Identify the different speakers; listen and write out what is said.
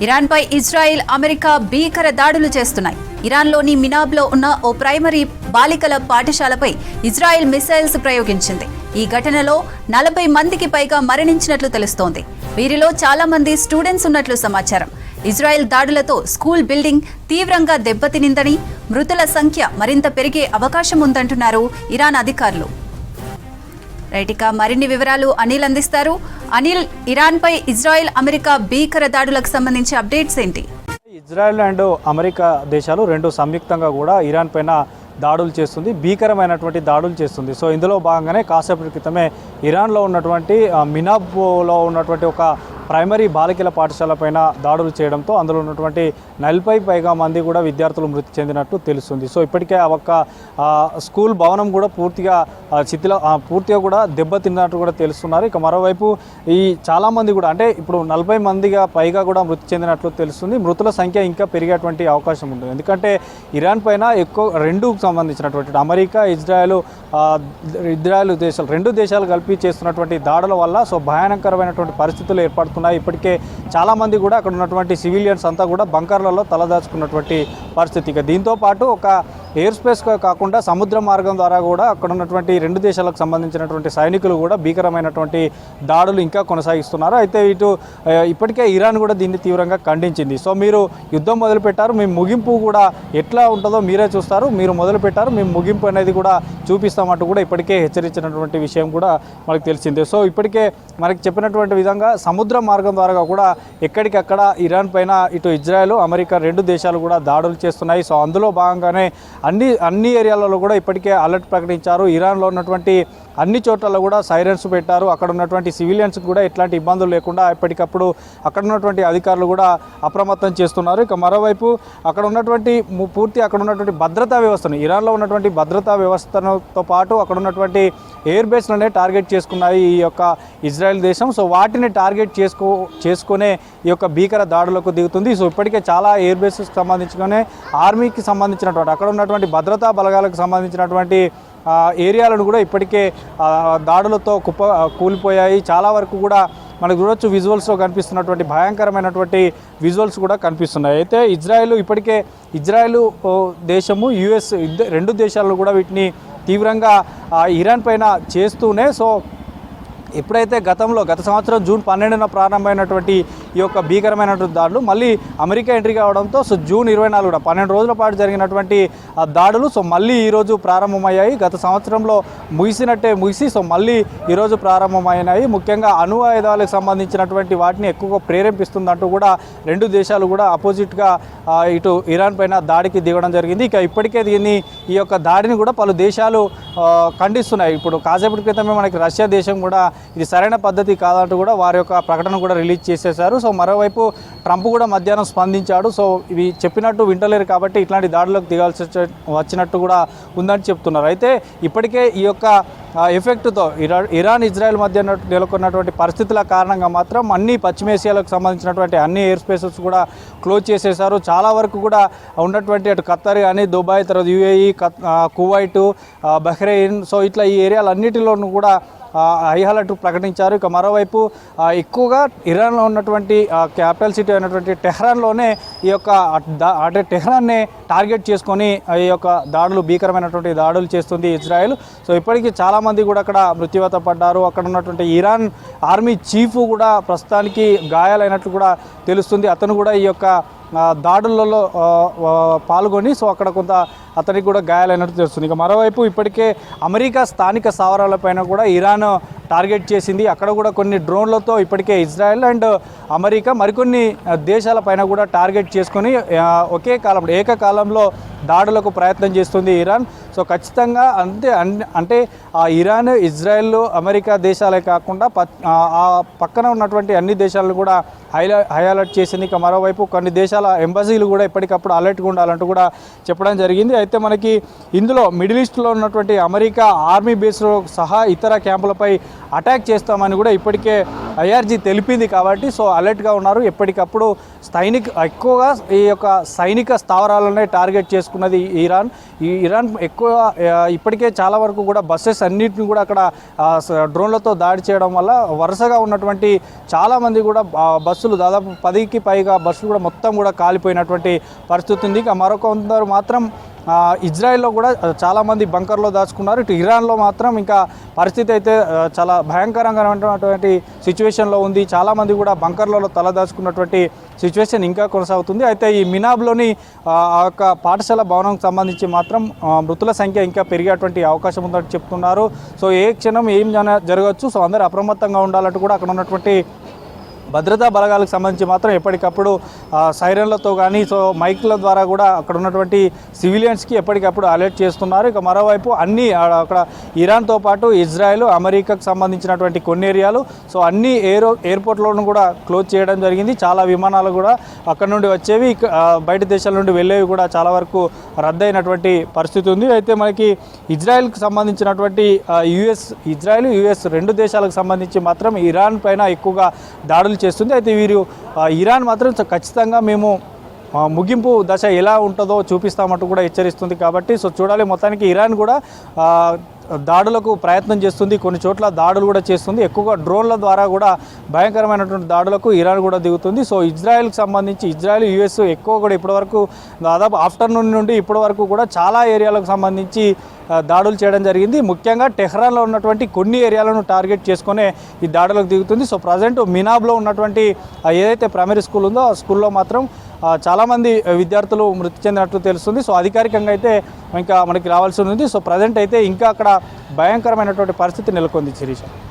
Speaker 1: ఇరాన్పై Israel, America భీకర దాడులు చేస్తున్నాయి. ఇరాన్లోని మినాబ్లో ఉన్న ఓ ప్రైమరీ బాలికల పాఠశాలపై ఇజ్రాయెల్ మిసైల్స్ ప్రయోగించింది. ఈ ఘటనలో 40 మందికి పైగా మరణించినట్లు తెలుస్తోంది. వీరిలో చాలా మంది స్టూడెంట్స్ ఉన్నట్లు సమాచారం. ఇజ్రాయెల్ దాడులతో స్కూల్ బిల్డింగ్ తీవ్రంగా దెబ్బతినిందని, మృతుల సంఖ్య మరింత పెరిగే అవకాశం ఉందంటున్నారు ఇరాన్ అధికారులు. రైటిక మరిన్ని వివరాలు అనిల్ అందిస్తారు. అనిల్, ఇరాన్పై ఇజ్రాయెల్, అమెరికా భీకర దాడులకు సంబంధించి అప్డేట్స్ ఏంటి?
Speaker 2: ఇజ్రాయెల్ అండ్ అమెరికా దేశాలు రెండు సంయుక్తంగా కూడా ఇరాన్ పైన దాడులు చేస్తుంది, భీకరమైనటువంటి దాడులు చేస్తుంది. సో ఇందులో భాగంగానే కాసేపటి క్రితమే ఇరాన్లో ఉన్నటువంటి మినాబ్లో ఉన్నటువంటి ఒక ప్రైమరీ బాలికల పాఠశాల పైన దాడులు చేయడంతో అందులో ఉన్నటువంటి 40 పైగా మంది కూడా విద్యార్థులు మృతి చెందినట్టు తెలుస్తుంది. సో ఇప్పటికే ఒక స్కూల్ భవనం కూడా పూర్తిగా కూడా దెబ్బతిన్నట్టు కూడా తెలుస్తున్నారు. ఇక మరోవైపు ఈ చాలామంది కూడా అంటే ఇప్పుడు 40 మందిగా పైగా కూడా మృతి చెందినట్లు తెలుస్తుంది. మృతుల సంఖ్య ఇంకా పెరిగేటువంటి అవకాశం ఉంటుంది. ఎందుకంటే ఇరాన్ పైన ఎక్కువ రెండుకు సంబంధించినటువంటి అమెరికా, ఇజ్రాయెల్ దేశాలు, రెండు దేశాలు కలిపి చేస్తున్నటువంటి దాడుల వల్ల సో భయానకరమైనటువంటి పరిస్థితులు ఏర్పడుతున్నాయి. ఇప్పటికే చాలామంది కూడా అక్కడ ఉన్నటువంటి సివిలియన్స్ అంతా కూడా బంకర్లలో తలదాచుకున్నటువంటి పరిస్థితి. ఇక దీంతో పాటు ఒక ఎయిర్ స్పేస్ కాకుండా సముద్ర మార్గం ద్వారా కూడా అక్కడ ఉన్నటువంటి రెండు దేశాలకు సంబంధించినటువంటి సైనికులు కూడా భీకరమైనటువంటి దాడులు ఇంకా కొనసాగిస్తున్నారు. అయితే ఇప్పటికే ఇరాన్ కూడా దీన్ని తీవ్రంగా ఖండించింది. సో మీరు యుద్ధం మొదలుపెట్టారు, మీ ముగింపు కూడా ఎట్లా ఉంటుందో మీరే చూస్తారు, మీరు మొదలుపెట్టారు, మీ ముగింపు అనేది కూడా చూపిస్తామంటూ కూడా ఇప్పటికే హెచ్చరించినటువంటి విషయం కూడా మనకు తెలిసిందే. సో ఇప్పటికే మనకి చెప్పినటువంటి విధంగా సముద్ర మార్గం ద్వారా కూడా ఎక్కడికక్కడ ఇరాన్ పైన ఇటు ఇజ్రాయెల్, అమెరికా రెండు దేశాలు కూడా దాడులు చేస్తున్నాయి. సో అందులో భాగంగానే అన్ని ఏరియాలలో కూడా ఇప్పటికే అలర్ట్ ప్రకటించారు. ఇరాన్లో ఉన్నటువంటి అన్ని చోట్లలో కూడా సైరన్స్ పెట్టారు. అక్కడ ఉన్నటువంటి సివిలియన్స్కి కూడా ఎట్లాంటి ఇబ్బందులు లేకుండా ఎప్పటికప్పుడు అక్కడ ఉన్నటువంటి అధికారులు కూడా అప్రమత్తం చేస్తున్నారు. ఇక మరోవైపు అక్కడ ఉన్నటువంటి భద్రతా వ్యవస్థను, ఇరాన్లో ఉన్నటువంటి భద్రతా వ్యవస్థతో పాటు అక్కడ ఉన్నటువంటి ఎయిర్ బేస్లనే టార్గెట్ చేసుకున్నాయి ఈ యొక్క ఇజ్రాయెల్ దేశం. సో వాటిని టార్గెట్ చేసుకునే ఈ యొక్క భీకర దాడులకు దిగుతుంది. సో ఇప్పటికే చాలా ఎయిర్ బేసెస్కి సంబంధించుకునే ఆర్మీకి సంబంధించినటువంటి అక్కడ ఉన్నటువంటి భద్రతా బలగాలకు సంబంధించినటువంటి ఏరియాలను కూడా ఇప్పటికే దాడులతో కూలిపోయాయి. చాలా వరకు కూడా మనకు చూడొచ్చు, విజువల్స్లో కనిపిస్తున్నటువంటి భయంకరమైనటువంటి విజువల్స్ కూడా కనిపిస్తున్నాయి. అయితే ఇజ్రాయెల్ దేశము, యుఎస్ రెండు దేశాలను కూడా వీటిని తీవ్రంగా ఇరాన్ పైన చేస్తూనే సో ఎప్పుడైతే గత సంవత్సరం జూన్ 12న ప్రారంభమైనటువంటి ఈ యొక్క భీకరమైనటువంటి దాడులు మళ్ళీ అమెరికా ఎంట్రీ కావడంతో సో జూన్ 24 కూడా 12 రోజుల పాటు జరిగినటువంటి దాడులు సో మళ్ళీ ఈరోజు ప్రారంభమయ్యాయి. గత సంవత్సరంలో ముగిసి సో మళ్ళీ ఈరోజు ప్రారంభమైనాయి. ముఖ్యంగా అణు ఆయుధాలకు సంబంధించినటువంటి వాటిని ఎక్కువగా ప్రేరేపిస్తుందంటూ కూడా రెండు దేశాలు కూడా అపోజిట్గా ఇటు ఇరాన్ పైన దాడికి దిగడం జరిగింది. ఇక ఇప్పటికే ఈ యొక్క దాడిని కూడా పలు దేశాలు ఖండిస్తున్నాయి. ఇప్పుడు కాసేపటి క్రితమే మనకి రష్యా దేశం కూడా ఇది సరైన పద్ధతి కాదంటూ కూడా వారి యొక్క ప్రకటన కూడా రిలీజ్ చేసేశారు. సో మరోవైపు ట్రంప్ కూడా మధ్యాహ్నం స్పందించాడు. సో ఇవి చెప్పినట్టు వింటలేరు కాబట్టి ఇట్లాంటి దాడులకు దిగాల్సి వచ్చినట్టు కూడా ఉందని చెప్తున్నారు. అయితే ఇప్పటికే ఈ యొక్క ఎఫెక్ట్తో ఇరాన్, ఇజ్రాయెల్ మధ్య నెలకొన్నటువంటి పరిస్థితుల కారణంగా మాత్రం అన్ని పశ్చిమేసియాలకు సంబంధించినటువంటి అన్ని ఎయిర్ స్పేసెస్ కూడా క్లోజ్ చేసేశారు. చాలా వరకు కూడా ఉన్నటువంటి అటు ఖత్తర్ కానీ, దుబాయ్, తర్వాత యుఏఈ, కువైట్, బహ్రెయిన్ సో ఇట్లా ఈ ఏరియాలన్నిటిలోనూ కూడా హై అలర్ట్ ప్రకటించారు. ఇక మరోవైపు ఎక్కువగా ఇరాన్లో ఉన్నటువంటి క్యాపిటల్ సిటీ అయినటువంటి టెహ్రాన్లోనే ఈ యొక్క టెహ్రాన్నే టార్గెట్ చేసుకొని ఈ యొక్క భీకరమైనటువంటి దాడులు చేస్తుంది ఇజ్రాయెల్. సో ఇప్పటికీ చాలామంది కూడా అక్కడ మృత్యువాత పడ్డారు. అక్కడ ఉన్నటువంటి ఇరాన్ ఆర్మీ చీఫ్ కూడా ప్రస్తుతానికి గాయాలైనట్లు కూడా తెలుస్తుంది. అతను కూడా ఈ యొక్క దాడులలో పాల్గొని సో అక్కడ కొంత అతనికి కూడా గాయాలైనట్టు తెలుస్తుంది. ఇక మరోవైపు ఇప్పటికే అమెరికా స్థానిక స్థావరాలపైన కూడా ఇరాన్ టార్గెట్ చేసింది. అక్కడ కూడా కొన్ని డ్రోన్లతో ఇప్పటికే ఇజ్రాయెల్ అండ్ అమెరికా మరికొన్ని దేశాలపైన కూడా టార్గెట్ చేసుకొని ఏకకాలంలో దాడులకు ప్రయత్నం చేస్తుంది ఇరాన్. సో ఖచ్చితంగా అంటే ఇరాన్, ఇజ్రాయెల్, అమెరికా దేశాలే కాకుండా ఆ పక్కన ఉన్నటువంటి అన్ని దేశాలను కూడా హై అలర్ట్ చేసింది. ఇక మరోవైపు కొన్ని దేశాల ఎంబసీలు కూడా ఎప్పటికప్పుడు అలర్ట్గా ఉండాలంటూ కూడా చెప్పడం జరిగింది. అయితే మనకి ఇందులో మిడిల్ ఈస్ట్లో ఉన్నటువంటి అమెరికా ఆర్మీ బేస్లో సహా ఇతర క్యాంపులపై అటాక్ చేస్తామని కూడా ఇప్పటికే ఐఆర్జీ తెలిపింది కాబట్టి సో అలర్ట్గా ఉన్నారు. ఎప్పటికప్పుడు ఎక్కువగా ఈ యొక్క సైనిక స్థావరాలనే టార్గెట్ చేసుకున్నది ఇరాన్ ఎక్కువ ఇప్పటికే చాలా వరకు కూడా బస్సెస్ అన్నిటిని కూడా అక్కడ డ్రోన్లతో దాడి చేయడం వల్ల వరుసగా ఉన్నటువంటి చాలామంది కూడా బస్సులు దాదాపు 10కి పైగా బస్సులు కూడా మొత్తం కూడా కాలిపోయినటువంటి పరిస్థితి ఉంది. ఇక మరొకందరు మాత్రం ఇజ్రాయెల్లో కూడా చాలామంది బంకర్లో దాచుకున్నారు. ఇటు ఇరాన్లో మాత్రం ఇంకా పరిస్థితి అయితే చాలా భయంకరంగా ఉన్నటువంటి సిచ్యువేషన్లో ఉంది. చాలామంది కూడా బంకర్లలో తల దాచుకున్నటువంటి సిచ్యువేషన్ ఇంకా కొనసాగుతుంది. అయితే ఈ మినాబ్లోని ఆ యొక్క పాఠశాల భవనంకి సంబంధించి మాత్రం మృతుల సంఖ్య ఇంకా పెరిగేటువంటి అవకాశం ఉందని చెప్తున్నారు. సో ఏ క్షణం ఏం జరగవచ్చు. సో అందరూ అప్రమత్తంగా ఉండాలంటూ కూడా అక్కడ ఉన్నటువంటి భద్రతా బలగాలకు సంబంధించి మాత్రం ఎప్పటికప్పుడు సైరన్లతో కానీ సో మైక్ల ద్వారా కూడా అక్కడ ఉన్నటువంటి సివిలియన్స్కి ఎప్పటికప్పుడు అలర్ట్ చేస్తున్నారు. ఇక మరోవైపు అన్ని అక్కడ ఇరాన్తో పాటు ఇజ్రాయెల్, అమెరికాకు సంబంధించినటువంటి కొన్ని ఏరియాలు సో అన్ని ఎయిర్పోర్ట్లను కూడా క్లోజ్ చేయడం జరిగింది. చాలా విమానాలు కూడా అక్కడ నుండి వచ్చేవి బయట దేశాల నుండి వెళ్ళేవి కూడా చాలా వరకు రద్దయినటువంటి పరిస్థితి ఉంది. అయితే మనకి ఇజ్రాయెల్కి సంబంధించినటువంటి ఇజ్రాయెల్ యుఎస్ రెండు దేశాలకు సంబంధించి మాత్రం ఇరాన్ పైన ఎక్కువగా దాడులు చేస్తుంది. అయితే వీరు ఇరాన్ మాత్రం ఖచ్చితంగా మేము ముగింపు దశ ఎలా ఉంటుందో చూపిస్తామంటూ కూడా హెచ్చరిస్తుంది. కాబట్టి సో చూడాలి. మొత్తానికి ఇరాన్ కూడా దాడులకు ప్రయత్నం చేస్తుంది. కొన్ని చోట్ల దాడులు కూడా చేస్తుంది. ఎక్కువగా డ్రోన్ల ద్వారా కూడా భయంకరమైనటువంటి దాడులకు ఇరాన్ కూడా దిగుతుంది. సో ఇజ్రాయెల్కి సంబంధించి ఇజ్రాయెల్ యుఎస్ ఎక్కువ కూడా ఇప్పటివరకు దాదాపు ఆఫ్టర్నూన్ నుండి ఇప్పటివరకు కూడా చాలా ఏరియాలకు సంబంధించి దాడులు చేయడం జరిగింది. ముఖ్యంగా టెహ్రాన్లో ఉన్నటువంటి కొన్ని ఏరియాలను టార్గెట్ చేసుకునే ఈ దాడులకు దిగుతుంది. సో ప్రజెంట్ మినాబ్లో ఉన్నటువంటి ఏదైతే ప్రైమరీ స్కూల్ ఉందో ఆ స్కూల్లో మాత్రం చాలామంది విద్యార్థులు మృతి చెందినట్లు తెలుస్తుంది. సో అధికారికంగా అయితే ఇంకా మనకి రావాల్సి ఉంది. సో ప్రజెంట్ అయితే ఇంకా అక్కడ భయంకరమైనటువంటి పరిస్థితి నెలకొంది శిరీష.